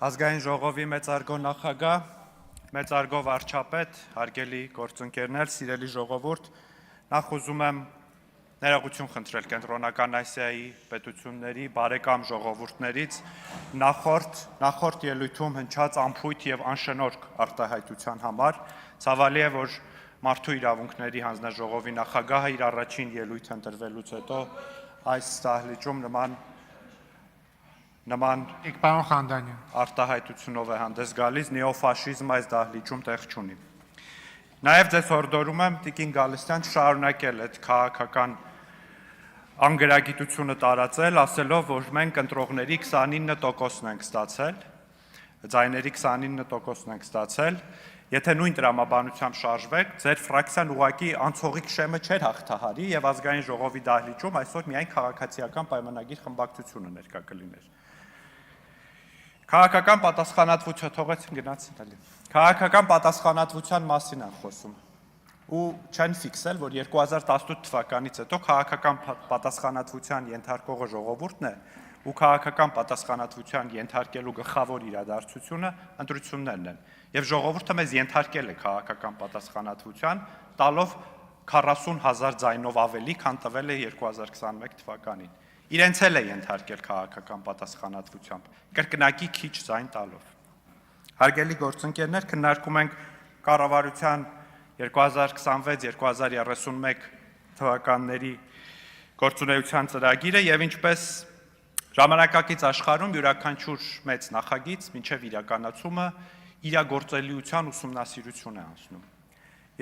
Ազգային ժողովի մեծարգո նախագահ, մեծարգո վարչապետ, հարգելի գործընկերներ, սիրելի ժողովուրդ, նախ ուզում եմ ներողություն խնդրել Կենտրոնական Ասիայի պետությունների բարեկամ ժողովուրդներից նախորդ ելույթում հնչած անփույթ եւ անշնորհք արտահայտության համար, ցավալի է, որ Մարդու իրավունքների հանձնաժողովի նախագահը իր առաջին ելույթը ընտրվելուց հետո այս դահլիճում նման արտահայտությունով է հանդես գալիս, նեոֆաշիզմը այս դահլիճում տեղ չունի։ Նաև ձեզ հորդորում եմ Տիկին Գալստյան շարունակել այդ քաղաքական անգրագիտությունը տարածել, ասելով, որ մենք ընտրողների 29%-ն ենք ստացել, ձայների 29%-ն ենք ստացել, եթե նույն տրամաբանությամբ շարժվեք, ձեր ֆրակցիան ուղղակի անցողիկ շեմը չէր հաղթահարի եւ ազգային ժողովի դահլիճում այսօր միայն քաղաքացիական պայմանագիր խմբակցությունը ներկա կլիներ։ Քաղաքական պատասխանատվություն թողեցին գնացին էլի։ Քաղաքական պատասխանատվության մասին են խոսում։ Ու չեն ֆիքսել, որ 2018 թվականից հետո քաղաքական պատասխանատվության ենթարկողը ժողովուրդն է ու քաղաքական պատասխանատվության ենթարկելու գլխավոր իրադարձությունը ընտրություններն են։ Եվ ժողովուրդը մեզ ենթարկել է քաղաքական պատասխանատվության, տալով 40,000 ձայնով ավելի, քան տվել է 2021 թվականին։ Իրենց էլ է ենթարկել քաղաքական պատասխանատվությամբ, կրկնակի քիչ ձայն տալով։ Հարգելի գործընկերներ, քննարկում ենք կառավարության 2026-2031 թվականների գործունեության ծրագիրը եւ ինչպես ժամանակակից աշխարհում յուրաքանչյուր մեծ նախագիծ մինչեւ իրականացումը իրագործելիության ուսումնասիրություն է անցնում։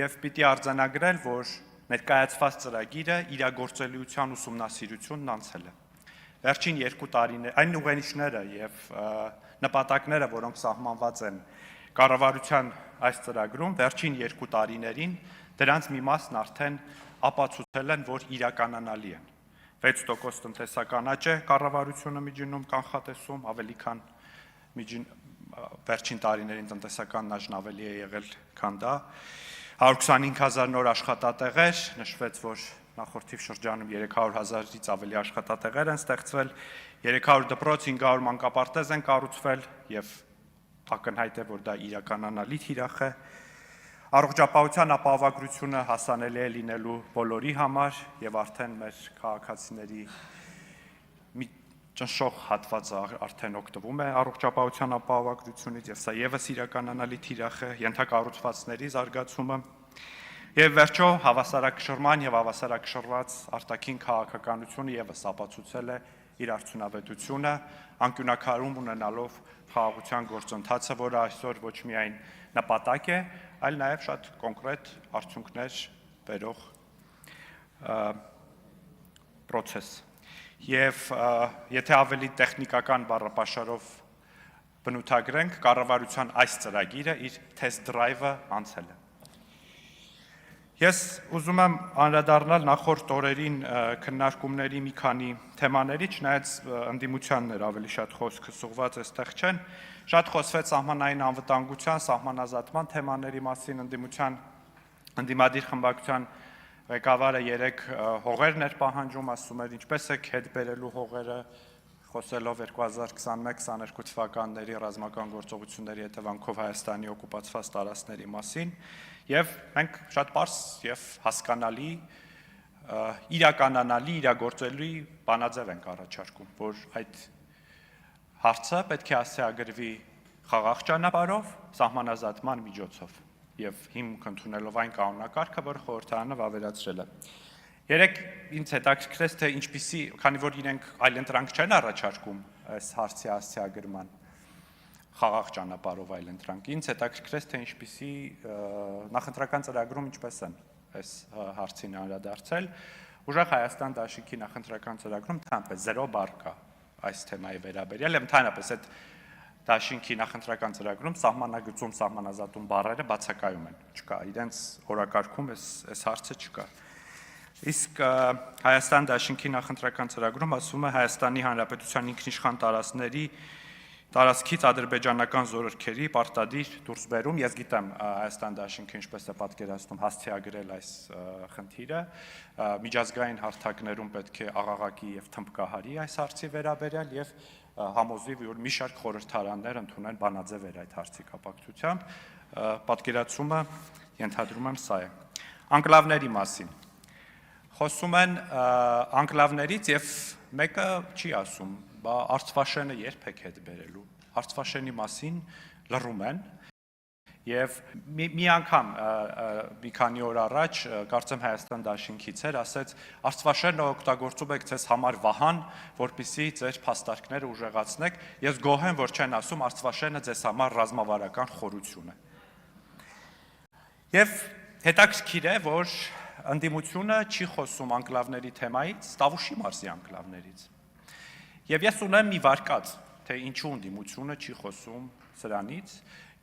Եվ պիտի արձանագրել, որ ներկայացված ծրագիրը իրագործելիության ուսումնասիրությունն անցել է։ Վերջին 2 տարիներ այն ուղենիշները եւ նպատակները, որոնք սահմանված են կառավարության այս ծրագրում, վերջին 2 տարիներին դրանց մի մասն արդեն ապացուցել են, որ իրականանալի են։ 6% տնտեսական աճ է կառավարությունը միջինում կանխատեսում, ավելի քան վերջին տարիներին տնտեսական աճն ավելի է եղել, քան դա։ 125,000 նոր աշխատատեղեր, նշվեց, որ նախորդիվ շրջանում 300,000-ից ավելի աշխատատեղեր են ստեղծվել, 300 դպրոց, 500 մանկապարտեզ են կառուցվել եւ ակնհայտ է, որ դա իրականանալի թիրախ է։ Առողջապահության ապահովագրությունը հասանելի է լինելու բոլորի համար եւ արդեն մեր քաղաքացիների մի ճնշող հատվածը արդեն օգտվում է առողջապահության ապահովագրությունից եւ սա եւս իրականանալի թիրախ է, ենթակառուցվածքների զարգացումը եւ վերջո հավասարակշռման եւ հավասարակշռված արտաքին քաղաքականությունը եւս ապացուցել է իր արդյունավետությունը, անկյունակարում ունենալով խաղաղության գործընթացը, որը այսօր ոչ միայն նպատակ է, այլ նաեւ շատ կոնկրետ արդյունքներ բերող process։ Եվ եթե ավելի տեխնիկական բառապաշարով բնութագրենք, կառավարության այս ծրագիրը իր test drive-ը անցել է։ Ես ուզում եմ անդրադառնալ նախորդ օրերին քննարկումների մի քանի թեմաների, չնայած ընդդիմությանն էր ավելի շատ խոսքս ուղղված, այստեղ չեն, շատ խոսվեց սահմանային անվտանգության, սահմանազատման թեմաների մասին, ընդդիմադիր խմբակցության ղեկավարը 3 հողերն էր պահանջում, ասում էր ինչպես եք հետ բերելու հողերը, խոսելով 2021-22 թվականների ռազմական գործողությունների հետևանքով Հայաստանի օկուպացված տարածքների մասին, եւ մենք շատ պարզ եւ հասկանալի, իրականանալի, իրագործելի բանաձև ենք առաջարկում, որ այդ հարցը պետք է ասիագրվի խաղաղ ճանապարհով, սահմանազատման միջոցով եւ հիմք ընդունելով այն կանոնակարգը, որ խորհրդարանը վավերացրել է։ Երեք ինձ հետաքրքրեց, թե ինչպիսի, քանի որ իրենք այլընտրանք չեն առաջարկում այս հարցի ասիագրման խաղաղ ճանապարհով այլընտրանք, ինձ հետաքրքրեց, թե ինչպիսի նախընտրական ծրագրում ինչպես են այս հարցին անդրադարձել։ Ուժեղ Հայաստան դաշինքի նախընտրական ծրագրում ընդհանրապես 0 բառ կա այս թեմայի վերաբերյալ, եւ ընդհանրապես այդ դաշինքի նախընտրական ծրագրում սահմանագծում, սահմանազատում բառերը բացակայում են, չկա, իրենց օրակարգում այս հարցը չկա։ Իսկ Հայաստան դաշինքի նախընտրական ծրագրում ասվում է Հայաստանի Հանրապետության ինքնիշխան տարածքից ադրբեջանական զորքերի պարտադիր դուրսբերում, ես գիտեմ Հայաստան դաշինքը ինչպես է պատկերացնում հասցեագրել այս խնդիրը, միջազգային հարթակներում պետք է աղաղակի եւ թմբկահարի այս հարցի վերաբերյալ եւ համոզի, որ մի շարք խորհրդարաններ ընդունեն բանաձևեր այդ հարցի կապակցությամբ, պատկերացումը ենթադրում եմ սա է։ Անկլավների մասին։ Խոսում են անկլավներից եւ մեկը չի ասում, բա Արցվաշենը երբ եք հետ բերելու։ Արցվաշենի մասին լռում են եւ մի անգամ մի քանի օր առաջ կարծեմ Հայաստան դաշինքից էր ասեց Արցվաշենը օգտագործում եք ձեզ համար վահան, որպեսզի ձեր փաստարկները ուժեղացնեք, ես գոհ եմ, որ չեն ասում Արցվաշենը ձեզ համար ռազմավարական խորություն է։ Եվ հետաքրքիր է, որ ընդդիմությունը չի խոսում անկլավների թեմայից, Տավուշի մարզի անկլավներից։ Եվ ես ունեմ մի վարկած, թե ինչու ընդդիմությունը չի խոսում սրանից,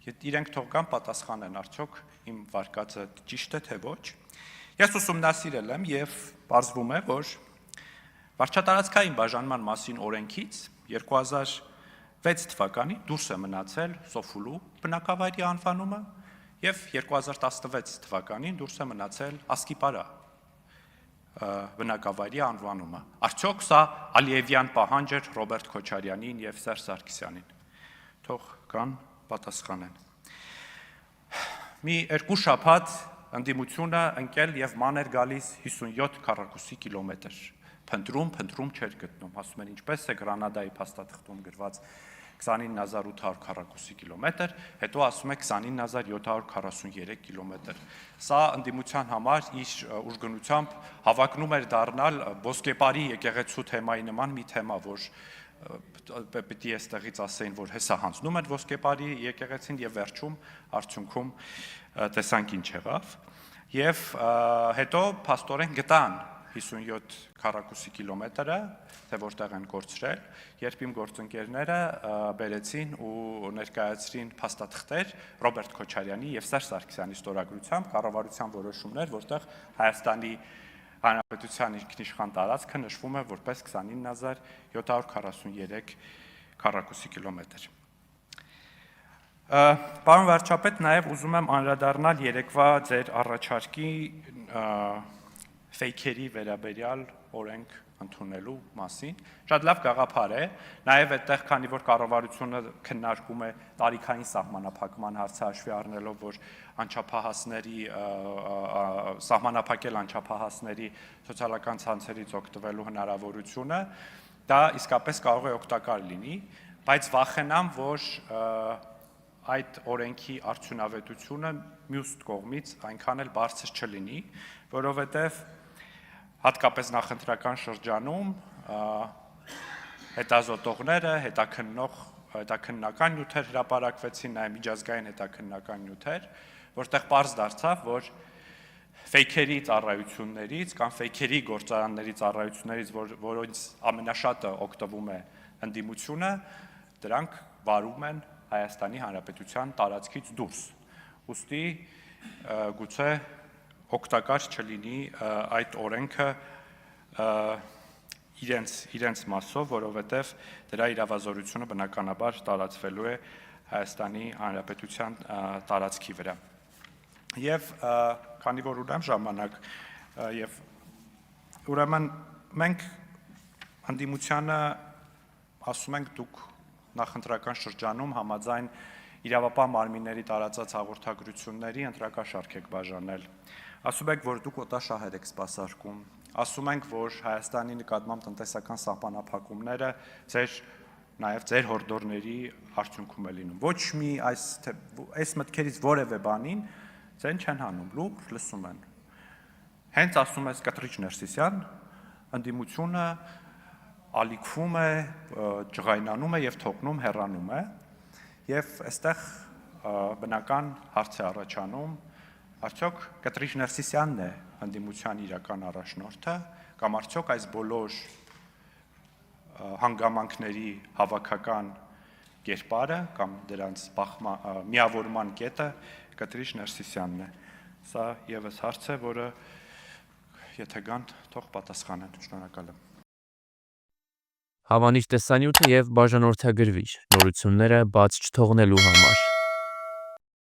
իրենք թող կան պատասխանեն արդյոք իմ վարկածը ճիշտ է թե ոչ։ Ես ուսումնասիրել եմ եւ պարզվում է, որ վարչատարածքային բաժանման մասին օրենքից 2006 թվականին դուրս է մնացել Սոֆուլու բնակավայրի անվանումը եւ 2016 թվականին դուրս է մնացել Ասկիպարա բնակավայրի անվանումը։ Արդյոք սա Ալիևյան պահանջ էր Ռոբերտ Քոչարյանին եւ Սերժ Սարգսյանին։ Թող կան պատասխանեն։ Մի երկու շաբաթ ընդդիմությունը ընկել եւ ման էր գալիս 57 քառակուսի կիլոմետր։ Փնտրում չէր գտնում, ասում են ինչպես է Գրանադայի փաստաթղթում գրված 29800 քառակուսի կիլոմետր, հետո ասում է 29743 կիլոմետր։ Սա ընդդիմության համար իր ուժգնությամբ հավակնում էր դառնալ ոսկեպարի եկեղեցու թեմայի նման մի թեմա, որ պետք է այստեղից ասեին, որ հեսա հանձնում են ոսկեպարի եկեղեցին եւ վերջում արդյունքում տեսանք ինչ եղավ։ Եվ հետո փաստորեն գտան 57 քառակուսի կիլոմետրը, թե որտեղ են կորցրել, երբ իմ գործընկերները բերեցին ու ներկայացրին փաստաթղթեր Ռոբերտ Քոչարյանի եւ Սերժ Սարգսյանի ստորագրությամբ կառավարության որոշումներ, որտեղ Հայաստանի Հանրապետության ինքնիշխան տարածքը նշվում է որպես 29743 քառակուսի կիլոմետր։ Պարոն վարչապետ, նաև ուզում եմ անդրադառնալ երեկվա ձեր առաջարկի ֆեյքերի վերաբերյալ օրենք ընդունելու մասին, շատ լավ գաղափար է, նաև այդտեղ, քանի որ կառավարությունը քննարկում է տարիքային սահմանափակման հարցը հաշվի առնելով, որ անչափահասների սահմանափակել անչափահասների սոցիալական ցանցերից օգտվելու հնարավորությունը, դա իսկապես կարող է օգտակար լինի, բայց վախենամ, որ այդ օրենքի արդյունավետությունը մյուս կողմից այնքան էլ բարձր չլինի, որովհետև հատկապես նախընտրական շրջանում հետազոտողները, հետաքննական նյութեր հրապարակվեցին, նաև միջազգային հետաքննական նյութեր, որտեղ պարզ դարձավ, որ ֆեյքերի ծառայություններից կամ ֆեյքերի գործարանների ծառայություններից, որոնց ամենաշատը օգտվում է ընդդիմությունը, դրանք վարում են Հայաստանի Հանրապետության տարածքից դուրս։ Ուստի գուցե օգտակար չլինի այդ օրենքը իրենց մասով, որովհետև դրա իրավազորությունը բնականաբար տարածվելու է Հայաստանի Հանրապետության տարածքի վրա։ Եվ քանի որ ունեմ ժամանակ, եւ ուրեմն մենք ընդդիմությանը ասում ենք դուք նախընտրական շրջանում համաձայն իրավապահ մարմինների տարածած հաղորդագրությունների ընտրակաշարք եք բաժանել։ Ասում եք, որ դուք օտաշահեր եք սպասարկում, ասում ենք, որ Հայաստանի նկատմամբ տնտեսական սահմանափակումները նաև ձեր հորդորների արդյունքում է լինում։ Ոչ մի այս մտքերից որևէ բանին ձեն չեն հանում, լուր լսում են։ Հենց ասում ես Կտրիչ Ներսիսյան, ընդդիմությունը ալիքվում է, ջղայնանում է եւ թողնում հեռանում է, եւ այստեղ բնական հարց է առաջանում, արդյոք Կտրիչ Ներսիսյանն է ընդդիմության իրական առաջնորդը, կամ արդյոք այս բոլոր հանգամանքների հավաքական կերպարը կամ դրանց միավորման կետը Կտրիչ Ներսիսյանն է։ Սա եւս հարց է, որը եթե կան, թող պատասխանեն։ Շնորհակալ եմ։ Հավանիր տեսանյութը եւ բաժանորդագրվիր նորությունները բաց չթողնելու համար։